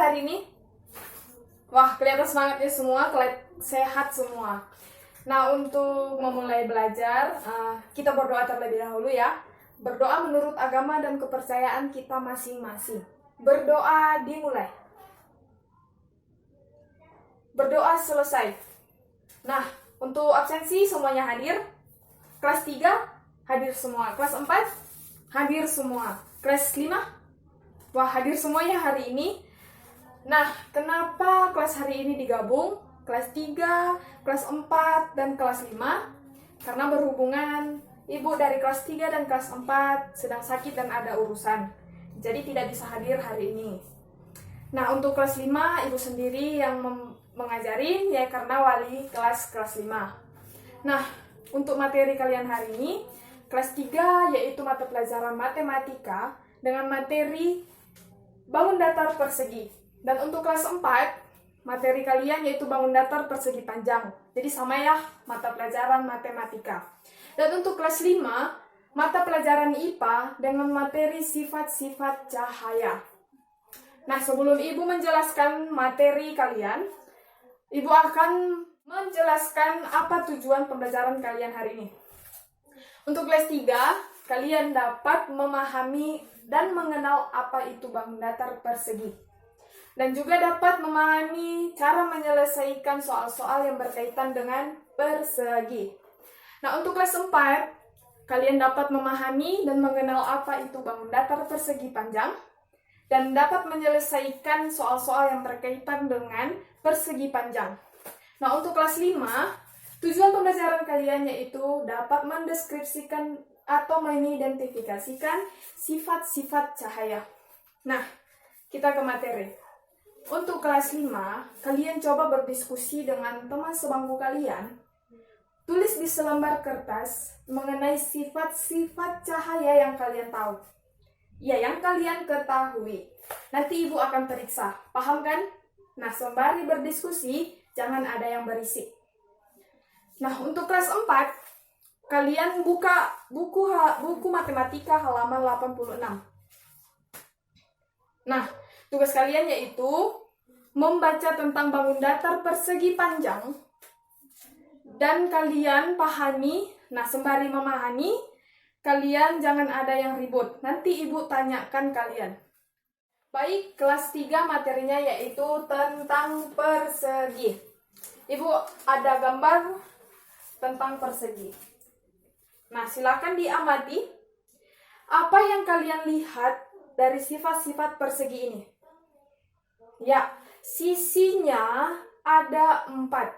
hari ini? Wah, kelihatan semangatnya semua, sehat semua. Nah, untuk memulai belajar, kita berdoa terlebih dahulu ya. Berdoa menurut agama dan kepercayaan kita masing-masing. Berdoa dimulai. Berdoa selesai. Nah, untuk absensi semuanya hadir. Kelas 3 hadir semua. Kelas 4 hadir semua. Kelas 5 wah, hadir semuanya hari ini. Nah, kenapa kelas hari ini digabung? Kelas 3, kelas 4, dan kelas 5? Karena berhubungan ibu dari kelas 3 dan kelas 4 sedang sakit dan ada urusan. Jadi tidak bisa hadir hari ini. Nah, untuk kelas 5, ibu sendiri yang mengajarin, ya karena wali kelas 5. Nah, untuk materi kalian hari ini, kelas 3 yaitu mata pelajaran matematika dengan materi bangun datar persegi. Dan untuk kelas 4, materi kalian yaitu bangun datar persegi panjang. Jadi sama ya, mata pelajaran matematika. Dan untuk kelas 5, mata pelajaran IPA dengan materi sifat-sifat cahaya. Nah, sebelum ibu menjelaskan materi kalian, ibu akan menjelaskan apa tujuan pembelajaran kalian hari ini. Untuk kelas 3, kalian dapat memahami dan mengenal apa itu bangun datar persegi. Dan juga dapat memahami cara menyelesaikan soal-soal yang berkaitan dengan persegi. Nah, untuk kelas 4, kalian dapat memahami dan mengenal apa itu bangun datar persegi panjang, dan dapat menyelesaikan soal-soal yang berkaitan dengan persegi panjang. Nah, untuk kelas 5, tujuan pembelajaran kalian yaitu dapat mendeskripsikan atau mengidentifikasikan sifat-sifat cahaya. Nah, kita ke materi. Untuk kelas 5, kalian coba berdiskusi dengan teman sebangku kalian. Tulis di selembar kertas mengenai sifat-sifat cahaya yang kalian tahu. Ya, yang kalian ketahui. Nanti ibu akan periksa. Paham kan? Nah, sembari berdiskusi, jangan ada yang berisik. Nah, untuk kelas 4, kalian buka buku matematika halaman 86. Nah, tugas kalian yaitu membaca tentang bangun datar persegi panjang dan kalian pahami. Nah, sembari memahami, kalian jangan ada yang ribut. Nanti ibu tanyakan kalian. Baik, kelas 3 materinya yaitu tentang persegi. Ibu ada gambar tentang persegi. Nah, silakan diamati apa yang kalian lihat dari sifat-sifat persegi ini. Ya, sisinya ada 4.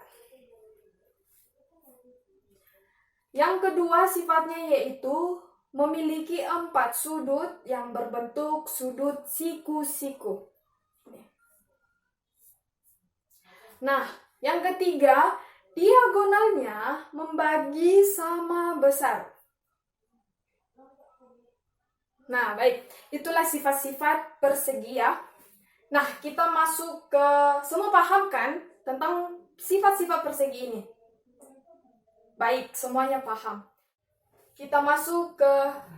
Yang kedua sifatnya yaitu memiliki 4 sudut yang berbentuk sudut siku-siku. Nah, yang ketiga, diagonalnya membagi sama besar. Nah, baik. Itulah sifat-sifat persegi ya. Nah, kita masuk ke... Semua paham kan tentang sifat-sifat persegi ini? Baik, semuanya paham. Kita masuk ke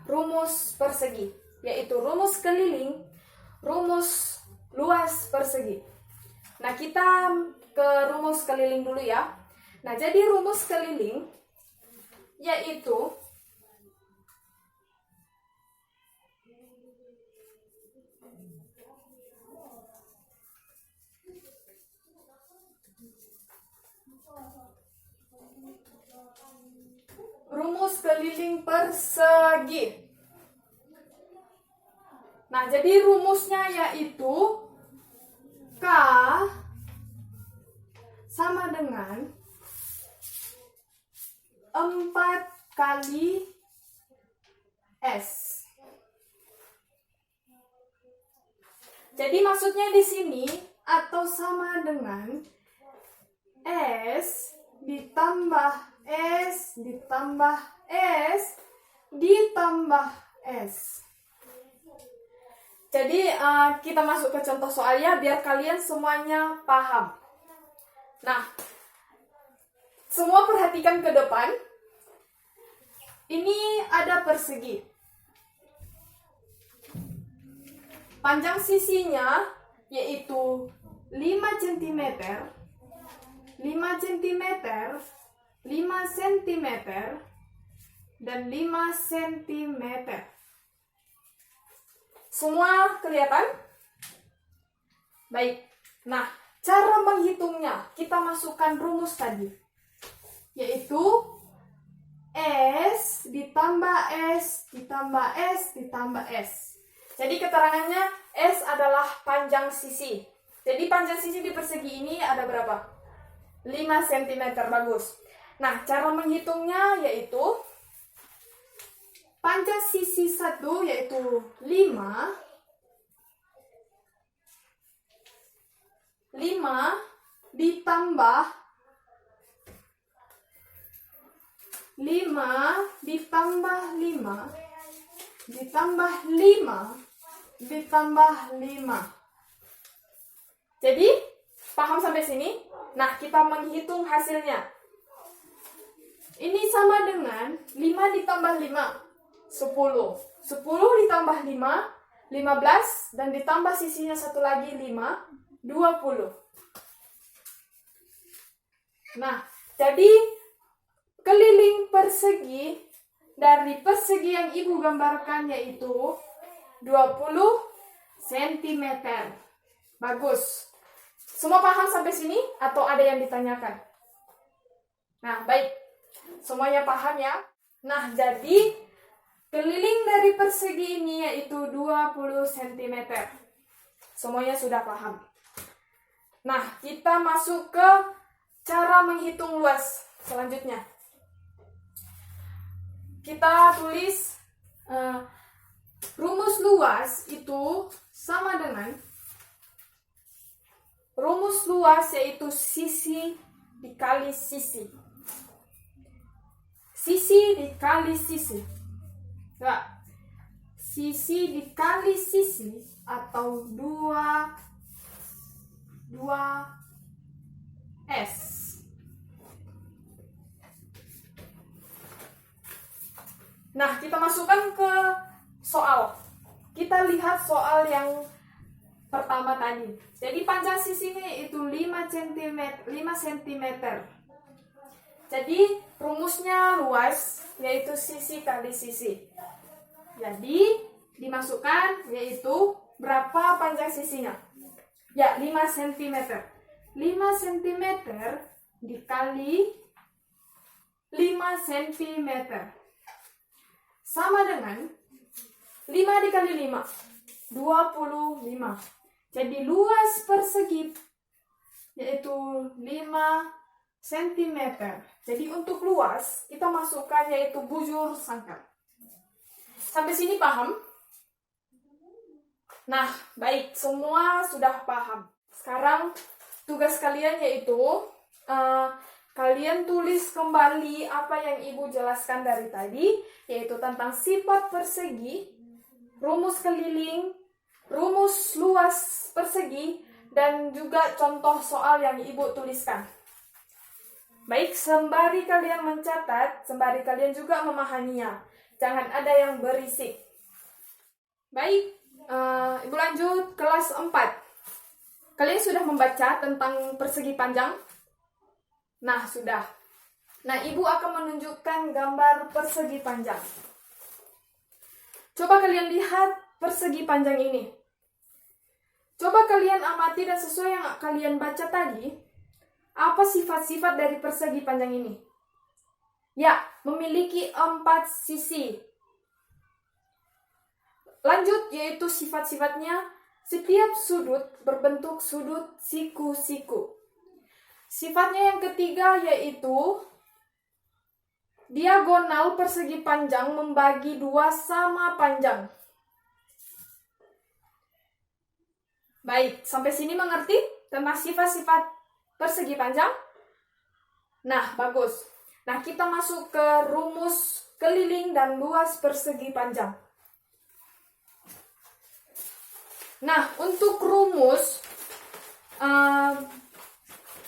rumus persegi, yaitu rumus keliling, rumus luas persegi. Nah, kita ke rumus keliling dulu ya. Nah, jadi rumus keliling yaitu rumus keliling persegi. Nah, jadi rumusnya yaitu K sama dengan 4 kali S. Jadi maksudnya di sini atau sama dengan S ditambah S ditambah S ditambah S. Jadi kita masuk ke contoh soalnya biar kalian semuanya paham. Nah, semua perhatikan ke depan. Ini ada persegi. Panjang sisinya yaitu 5 cm, 5 cm, 5 cm, dan 5 cm. Semua kelihatan? Baik. Nah, cara menghitungnya, kita masukkan rumus tadi, yaitu S ditambah S ditambah S ditambah S. Jadi keterangannya S adalah panjang sisi. Jadi panjang sisi di persegi ini ada berapa? 5 cm, bagus. Nah, cara menghitungnya yaitu panjang sisi 1 yaitu 5 ditambah 5 ditambah 5 ditambah 5 ditambah 5. Jadi, paham sampai sini? Nah, kita menghitung hasilnya. Ini sama dengan 5 ditambah 5, 10. 10 ditambah 5, 15. Dan ditambah sisinya satu lagi 5, 20. Nah, jadi keliling persegi dari persegi yang Ibu gambarkan yaitu 20 cm. Bagus. Semua paham sampai sini atau ada yang ditanyakan? Nah, baik. Semuanya paham ya? Nah, jadi keliling dari persegi ini yaitu 20 cm. Semuanya sudah paham. Nah, kita masuk ke cara menghitung luas selanjutnya. Kita tulis rumus luas itu sama dengan rumus luas yaitu sisi dikali sisi. Sisi dikali sisi. Nah, sisi dikali sisi atau 2S. Nah, kita masukkan ke soal. Kita lihat soal yang pertama tadi. Jadi panjang sisinya itu 5 cm. Jadi rumusnya luas yaitu sisi kali sisi. Jadi dimasukkan yaitu berapa panjang sisinya? Ya, 5 cm. 5 cm dikali 5 cm sama dengan 5 dikali 5, 25. Jadi luas persegi yaitu 5 cm. Jadi untuk luas kita masukkan yaitu bujur sangkar. Sampai sini paham? Nah, baik, semua sudah paham. Sekarang tugas kalian yaitu kalian tulis kembali apa yang Ibu jelaskan dari tadi, yaitu tentang sifat persegi, rumus keliling, rumus luas persegi, dan juga contoh soal yang Ibu tuliskan. Baik, sembari kalian mencatat, sembari kalian juga memahaminya. Jangan ada yang berisik. Baik, Ibu lanjut kelas 4. Kalian sudah membaca tentang persegi panjang? Nah, sudah. Nah, Ibu akan menunjukkan gambar persegi panjang. Coba kalian lihat persegi panjang ini. Coba kalian amati dan sesuai yang kalian baca tadi, apa sifat-sifat dari persegi panjang ini? Ya, memiliki 4 sisi. Lanjut, yaitu sifat-sifatnya, setiap sudut berbentuk sudut siku-siku. Sifatnya yang ketiga yaitu diagonal persegi panjang membagi 2 sama panjang. Baik, sampai sini mengerti tentang sifat-sifat persegi panjang? Nah, bagus. Nah, kita masuk ke rumus keliling dan luas persegi panjang. Nah, untuk rumus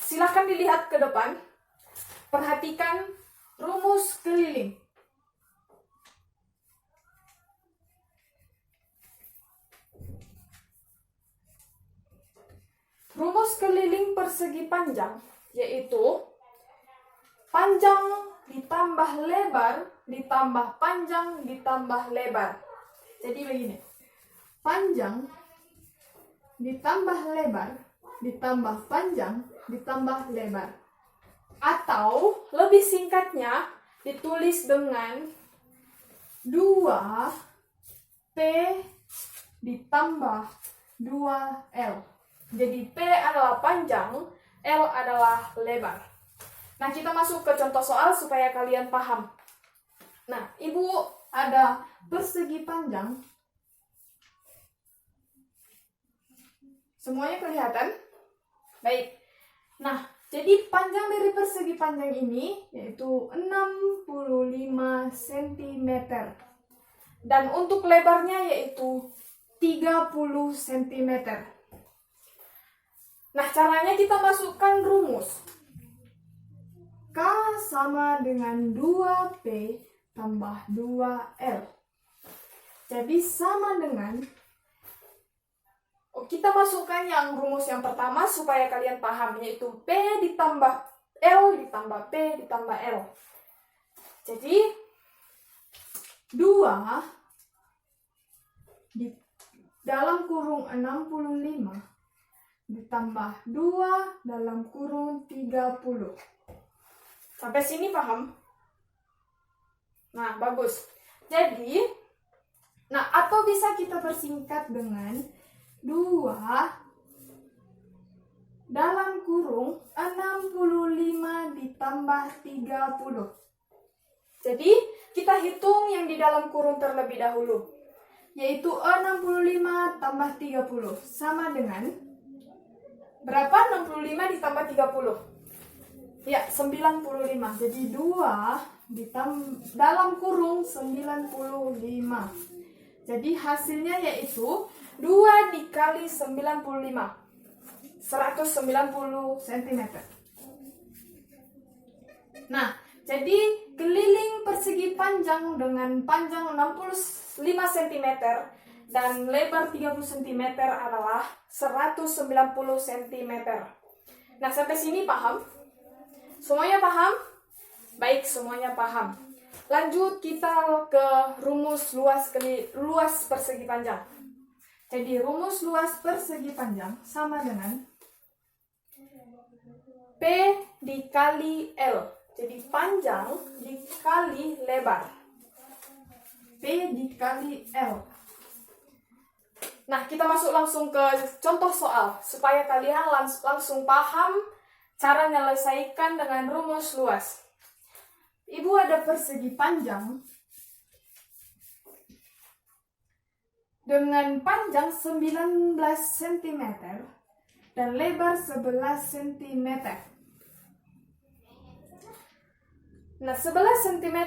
silakan dilihat ke depan. Perhatikan rumus keliling. rumus keliling persegi panjang, yaitu panjang ditambah lebar, ditambah panjang, ditambah lebar. Jadi begini, panjang ditambah lebar, ditambah panjang, ditambah lebar. Atau lebih singkatnya ditulis dengan 2P ditambah 2L. Jadi P adalah panjang, L adalah lebar. Nah, kita masuk ke contoh soal supaya kalian paham. Nah, Ibu ada persegi panjang. Semuanya kelihatan? Baik. Nah, jadi panjang dari persegi panjang ini yaitu 65 cm. Dan untuk lebarnya yaitu 30 cm. Nah, caranya kita masukkan rumus. K sama dengan 2P tambah 2L. Jadi sama dengan, kita masukkan yang rumus yang pertama supaya kalian paham, yaitu P ditambah L ditambah P ditambah L. Jadi 2 di dalam kurung 65 ditambah 2 dalam kurung 30. Sampai sini paham? Nah, bagus. Jadi, atau bisa kita persingkat dengan 2 dalam kurung 65 ditambah 30. Jadi, kita hitung yang di dalam kurung terlebih dahulu, yaitu 65 tambah 30 sama dengan berapa? 65 ditambah 30. Ya, 95. Jadi 2 dalam kurung 95. Jadi hasilnya yaitu 2 dikali 95. 190 cm. Nah, jadi keliling persegi panjang dengan panjang 65 cm dan lebar 30 cm adalah 190 cm. Nah, sampai sini paham? Semuanya paham? Baik, semuanya paham. Lanjut kita ke rumus luas persegi panjang. Jadi rumus luas persegi panjang sama dengan P dikali L. Jadi panjang dikali lebar. P dikali L. Nah, kita masuk langsung ke contoh soal supaya kalian langsung paham cara menyelesaikan dengan rumus luas. Ibu ada persegi panjang dengan panjang 19 cm dan lebar 11 cm. Nah, 11 cm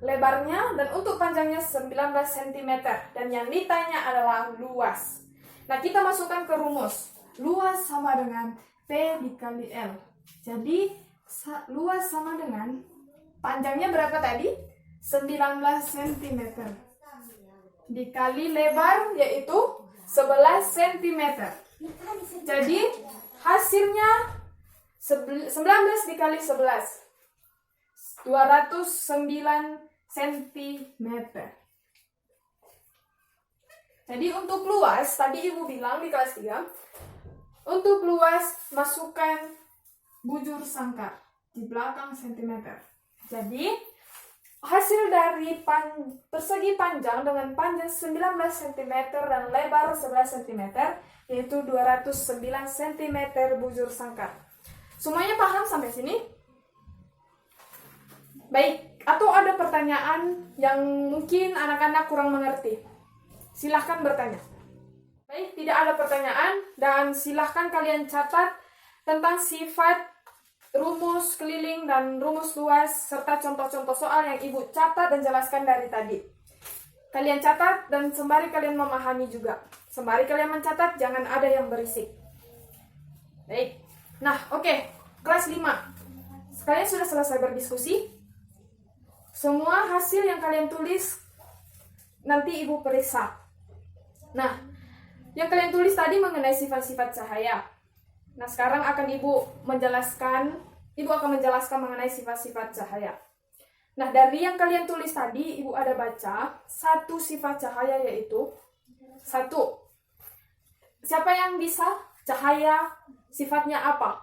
lebarnya dan untuk panjangnya 19 cm dan yang ditanya adalah luas. Nah, kita masukkan ke rumus. Luas sama dengan P dikali L. Jadi luas sama dengan panjangnya berapa tadi? 19 cm dikali lebar yaitu 11 cm. Jadi hasilnya 19 dikali 11 209 cm. Jadi untuk luas, tadi Ibu bilang di kelas 3, untuk luas masukkan bujur sangkar di belakang cm. Jadi hasil dari persegi panjang dengan panjang 19 cm dan lebar 11 cm yaitu 209 cm bujur sangkar. Semuanya paham sampai sini? Baik, atau ada pertanyaan yang mungkin anak-anak kurang mengerti? Silahkan bertanya. Baik, tidak ada pertanyaan dan silahkan kalian catat tentang sifat rumus keliling dan rumus luas serta contoh-contoh soal yang Ibu catat dan jelaskan dari tadi. Kalian catat dan sembari kalian memahami juga. Sembari kalian mencatat, jangan ada yang berisik. Baik. Nah, oke. Kelas 5. Kalian sudah selesai berdiskusi? Semua hasil yang kalian tulis nanti Ibu periksa. Nah, yang kalian tulis tadi mengenai sifat-sifat cahaya. Nah, sekarang Ibu akan menjelaskan mengenai sifat-sifat cahaya. Nah, dari yang kalian tulis tadi, Ibu ada baca satu sifat cahaya, yaitu satu. Siapa yang bisa? Cahaya sifatnya apa?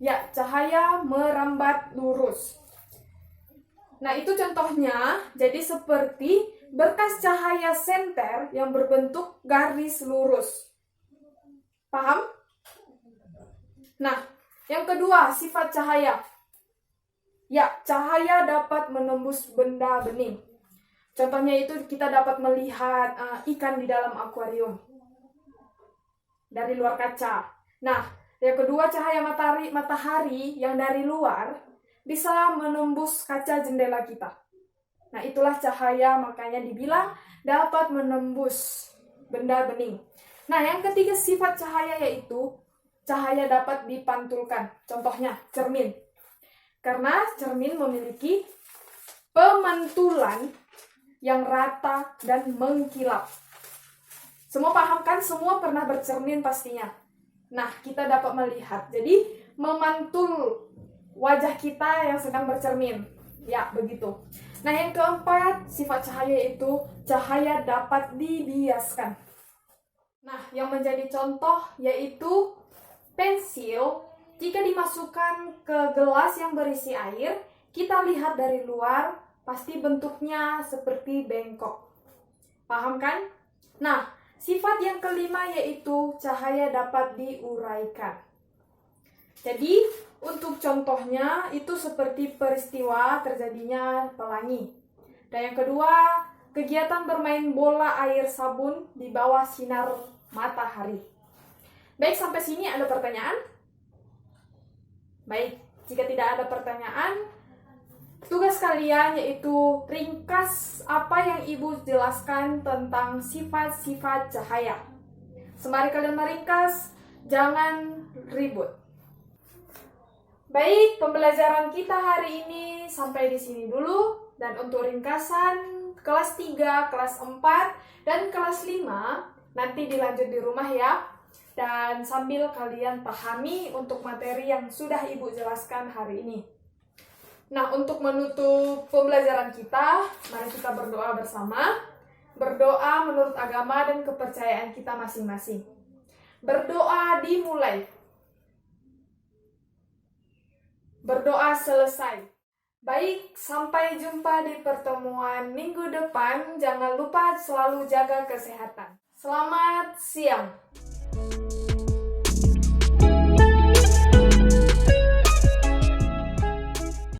Ya, cahaya merambat lurus. Nah, itu contohnya, jadi seperti berkas cahaya senter yang berbentuk garis lurus. Paham? Nah, yang kedua, sifat cahaya. Ya, cahaya dapat menembus benda bening. Contohnya itu kita dapat melihat ikan di dalam akuarium dari luar kaca. Nah, yang kedua, cahaya matahari yang dari luar bisa menembus kaca jendela kita. Nah, itulah cahaya, makanya dibilang dapat menembus benda bening. Nah, yang ketiga sifat cahaya yaitu cahaya dapat dipantulkan. Contohnya cermin. Karena cermin memiliki pemantulan yang rata dan mengkilap. Semua paham kan? Semua pernah bercermin pastinya. Nah, kita dapat melihat. Jadi, memantul wajah kita yang sedang bercermin. Ya, begitu. Nah, yang keempat, sifat cahaya itu cahaya dapat dibiaskan. Nah, yang menjadi contoh yaitu pensil. Jika dimasukkan ke gelas yang berisi air, kita lihat dari luar, pasti bentuknya seperti bengkok. Paham kan? Nah, sifat yang kelima yaitu cahaya dapat diuraikan. Jadi, untuk contohnya itu seperti peristiwa terjadinya pelangi. Dan yang kedua, kegiatan bermain bola air sabun di bawah sinar matahari. Baik, sampai sini ada pertanyaan? Baik, jika tidak ada pertanyaan, tugas kalian yaitu ringkas apa yang Ibu jelaskan tentang sifat-sifat cahaya. Sembari kalian meringkas, jangan ribut. Baik, pembelajaran kita hari ini sampai di sini dulu. Dan untuk ringkasan kelas 3, kelas 4, dan kelas 5, nanti dilanjut di rumah ya. Dan sambil kalian pahami untuk materi yang sudah Ibu jelaskan hari ini. Nah, untuk menutup pembelajaran kita, mari kita berdoa bersama. Berdoa menurut agama dan kepercayaan kita masing-masing. Berdoa dimulai. Berdoa selesai. Baik, sampai jumpa di pertemuan minggu depan. Jangan lupa selalu jaga kesehatan. Selamat siang.